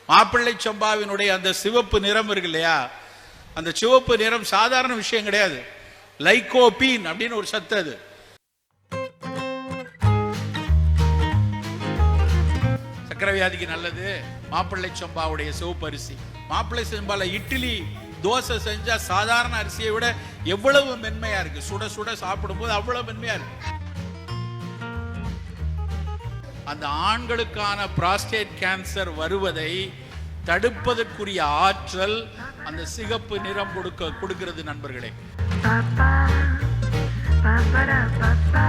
மாப்பிள்ளை சம்பாவினுடைய அந்த சிவப்பு நிறம் இருக்கு இல்லையா, அந்த சிவப்பு நிறம் சாதாரண விஷயம் கிடையாது. லைகோபீன் அப்படின்னு ஒரு சத்து, அது சக்கரை வியாதிக்கு நல்லது. மாப்பிள்ளை சம்பாவுடைய சிவப்பு அரிசி. மாப்பிள்ளை சம்பால இட்லி தோசை செஞ்சா சாதாரண அரிசியை விட எவ்வளவு மென்மையா இருக்கு. சுட சுட சாப்பிடும் போது அவ்வளவு மென்மையா இருக்கு. அந்த ஆண்களுக்கான prostate கேன்சர் வருவதை தடுப்பதற்குரிய ஆற்றல் அந்த சிகப்பு நிறம் கொடுக்கிறது நண்பர்களே. Ba-ba-da-ba-ba